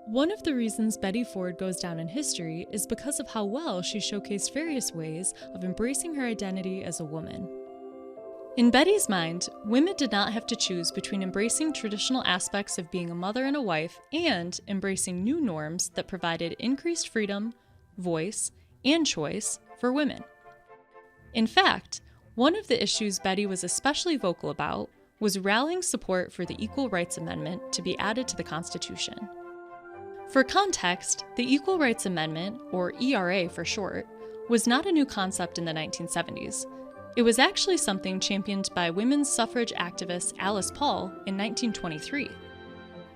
One of the reasons Betty Ford goes down in history is because of how well she showcased various ways of embracing her identity as a woman. In Betty's mind, women did not have to choose between embracing traditional aspects of being a mother and a wife and embracing new norms that provided increased freedom, voice, and choice for women. In fact, one of the issues Betty was especially vocal about was rallying support for the Equal Rights Amendment to be added to the Constitution. For context, the Equal Rights Amendment, or ERA for short, was not a new concept in the 1970s. It was actually something championed by women's suffrage activist Alice Paul in 1923.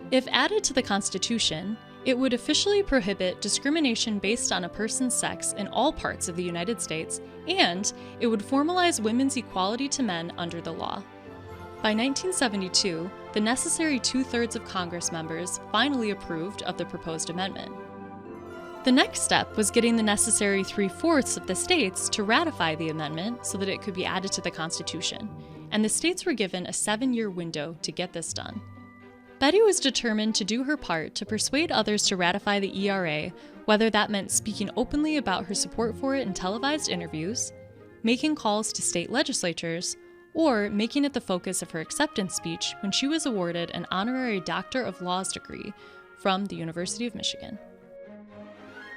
If added to the Constitution, it would officially prohibit discrimination based on a person's sex in all parts of the United States, and it would formalize women's equality to men under the law. By 1972, the necessary 2/3 of Congress members finally approved of the proposed amendment. The next step was getting the necessary 3/4 of the states to ratify the amendment so that it could be added to the Constitution, and the states were given a 7-year window to get this done. Betty was determined to do her part to persuade others to ratify the ERA, whether that meant speaking openly about her support for it in televised interviews, making calls to state legislatures, or making it the focus of her acceptance speech when she was awarded an honorary Doctor of Laws degree from the University of Michigan.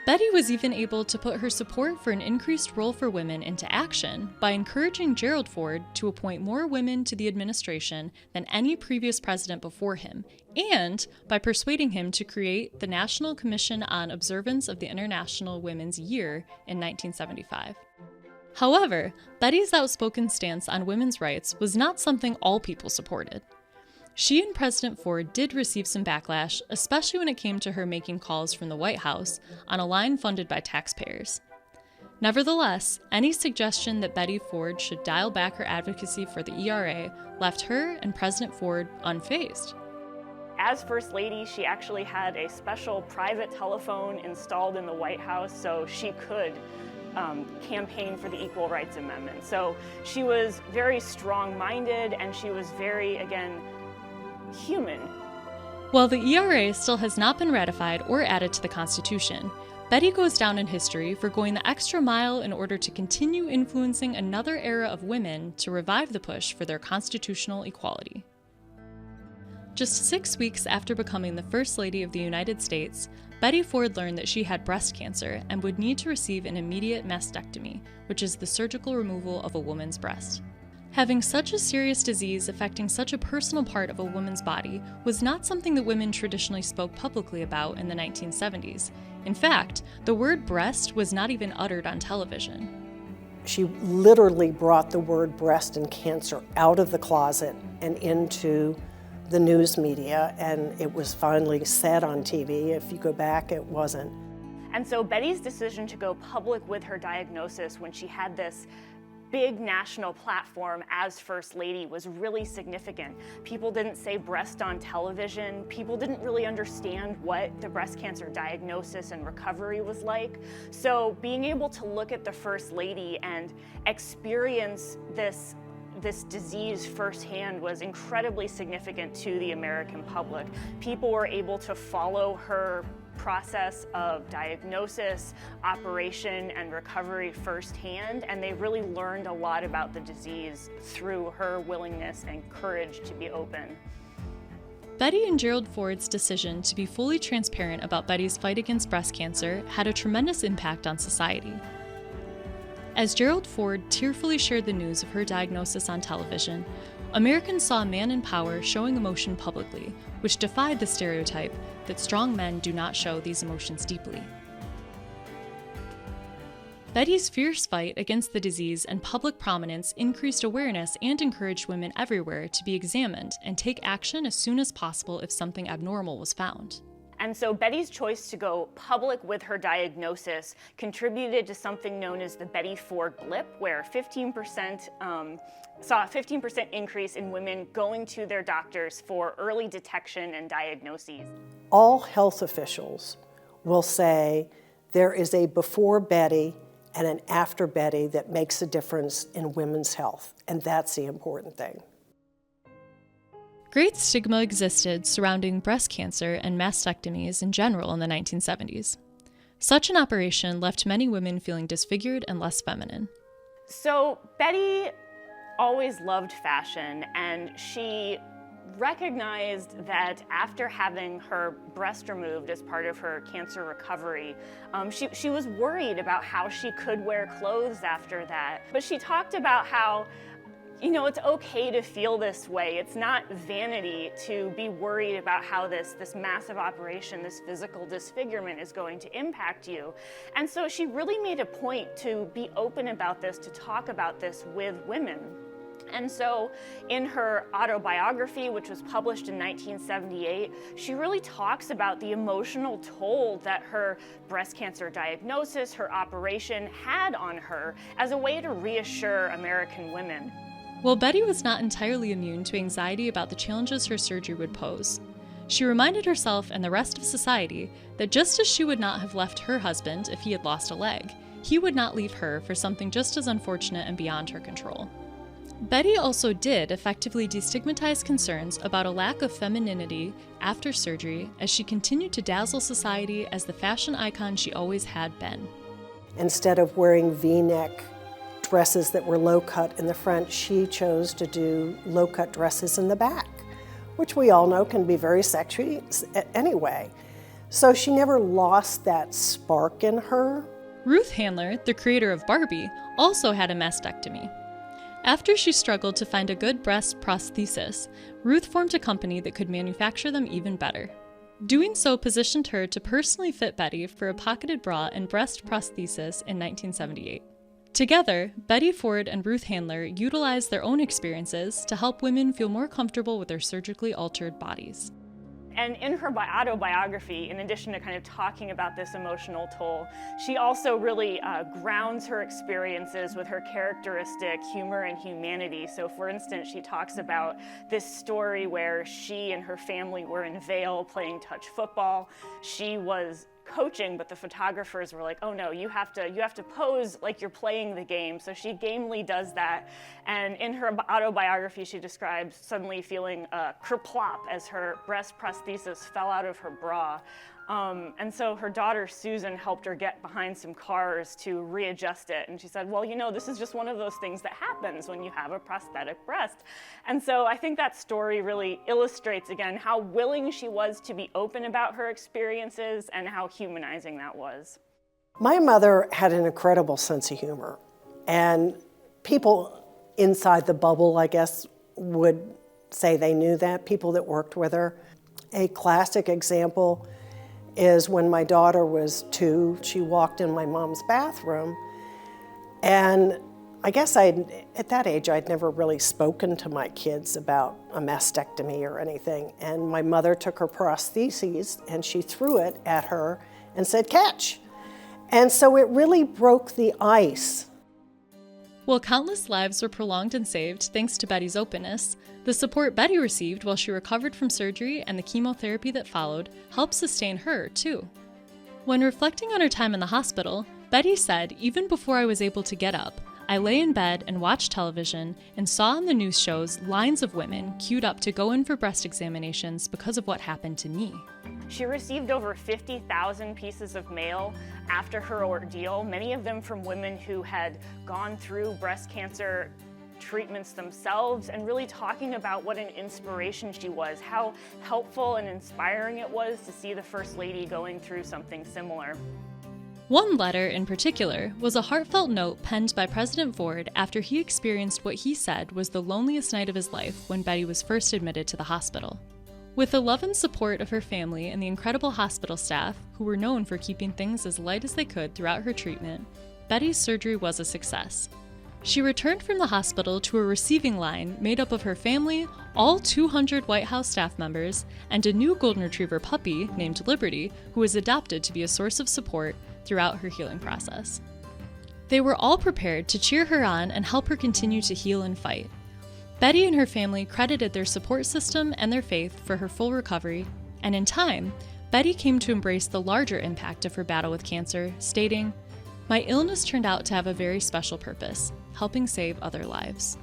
Betty was even able to put her support for an increased role for women into action by encouraging Gerald Ford to appoint more women to the administration than any previous president before him, and by persuading him to create the National Commission on Observance of the International Women's Year in 1975. However, Betty's outspoken stance on women's rights was not something all people supported. She and President Ford did receive some backlash, especially when it came to her making calls from the White House on a line funded by taxpayers. Nevertheless, any suggestion that Betty Ford should dial back her advocacy for the ERA left her and President Ford unfazed. As First Lady, she actually had a special private telephone installed in the White House so she could campaign for the Equal Rights Amendment. So she was very strong-minded and she was very, again, human. While the ERA still has not been ratified or added to the Constitution, Betty goes down in history for going the extra mile in order to continue influencing another era of women to revive the push for their constitutional equality. Just 6 weeks after becoming the First Lady of the United States, Betty Ford learned that she had breast cancer and would need to receive an immediate mastectomy, which is the surgical removal of a woman's breast. Having such a serious disease affecting such a personal part of a woman's body was not something that women traditionally spoke publicly about in the 1970s. In fact, the word breast was not even uttered on television. She literally brought the word breast and cancer out of the closet and into the news media, and it was finally said on TV. If you go back, it wasn't. And so Betty's decision to go public with her diagnosis when she had this big national platform as First Lady was really significant. People didn't say breast on television. People didn't really understand what the breast cancer diagnosis and recovery was like. So being able to look at the First Lady and experience this disease firsthand was incredibly significant to the American public. People were able to follow her process of diagnosis, operation, and recovery firsthand, and they really learned a lot about the disease through her willingness and courage to be open. Betty and Gerald Ford's decision to be fully transparent about Betty's fight against breast cancer had a tremendous impact on society. As Gerald Ford tearfully shared the news of her diagnosis on television, Americans saw a man in power showing emotion publicly, which defied the stereotype that strong men do not show these emotions deeply. Betty's fierce fight against the disease and public prominence increased awareness and encouraged women everywhere to be examined and take action as soon as possible if something abnormal was found. And so Betty's choice to go public with her diagnosis contributed to something known as the Betty Ford blip, where 15% saw a 15% increase in women going to their doctors for early detection and diagnoses. All health officials will say there is a before Betty and an after Betty that makes a difference in women's health, and that's the important thing. Great stigma existed surrounding breast cancer and mastectomies in general in the 1970s. Such an operation left many women feeling disfigured and less feminine. So Betty always loved fashion, and she recognized that after having her breast removed as part of her cancer recovery, she was worried about how she could wear clothes after that. But she talked about how, it's okay to feel this way. It's not vanity to be worried about how this massive operation, this physical disfigurement is going to impact you. And so she really made a point to be open about this, to talk about this with women. And so in her autobiography, which was published in 1978, she really talks about the emotional toll that her breast cancer diagnosis, her operation had on her as a way to reassure American women. While Betty was not entirely immune to anxiety about the challenges her surgery would pose, she reminded herself and the rest of society that just as she would not have left her husband if he had lost a leg, he would not leave her for something just as unfortunate and beyond her control. Betty also did effectively destigmatize concerns about a lack of femininity after surgery as she continued to dazzle society as the fashion icon she always had been. Instead of wearing V-neck dresses that were low-cut in the front, she chose to do low-cut dresses in the back, which we all know can be very sexy anyway. So she never lost that spark in her. Ruth Handler, the creator of Barbie, also had a mastectomy. After she struggled to find a good breast prosthesis, Ruth formed a company that could manufacture them even better. Doing so positioned her to personally fit Betty for a pocketed bra and breast prosthesis in 1978. Together, Betty Ford and Ruth Handler utilized their own experiences to help women feel more comfortable with their surgically altered bodies. And in her autobiography, in addition to kind of talking about this emotional toll, she also really grounds her experiences with her characteristic humor and humanity. So for instance, she talks about this story where she and her family were in Vail playing touch football. She was coaching, but the photographers were like, oh no, you have to pose like you're playing the game. So she gamely does that. And in her autobiography, she describes suddenly feeling kerplop as her breast prosthesis fell out of her bra. And so her daughter Susan helped her get behind some cars to readjust it. And she said, well, this is just one of those things that happens when you have a prosthetic breast. And so I think that story really illustrates, again, how willing she was to be open about her experiences and how humanizing that was. My mother had an incredible sense of humor. And people inside the bubble, I guess, would say they knew that, people that worked with her. A classic example is when my daughter was 2, she walked in my mom's bathroom, and I guess at that age I'd never really spoken to my kids about a mastectomy or anything, and my mother took her prostheses and she threw it at her and said, catch. And so it really broke the ice. While countless lives were prolonged and saved thanks to Betty's openness, the support Betty received while she recovered from surgery and the chemotherapy that followed helped sustain her, too. When reflecting on her time in the hospital, Betty said, even before I was able to get up, I lay in bed and watched television and saw on the news shows lines of women queued up to go in for breast examinations because of what happened to me. She received over 50,000 pieces of mail after her ordeal, many of them from women who had gone through breast cancer treatments themselves, and really talking about what an inspiration she was, how helpful and inspiring it was to see the First Lady going through something similar. One letter in particular was a heartfelt note penned by President Ford after he experienced what he said was the loneliest night of his life when Betty was first admitted to the hospital. With the love and support of her family and the incredible hospital staff, who were known for keeping things as light as they could throughout her treatment, Betty's surgery was a success. She returned from the hospital to a receiving line made up of her family, all 200 White House staff members, and a new golden retriever puppy named Liberty, who was adopted to be a source of support throughout her healing process. They were all prepared to cheer her on and help her continue to heal and fight. Betty and her family credited their support system and their faith for her full recovery, and in time, Betty came to embrace the larger impact of her battle with cancer, stating, "My illness turned out to have a very special purpose, helping save other lives."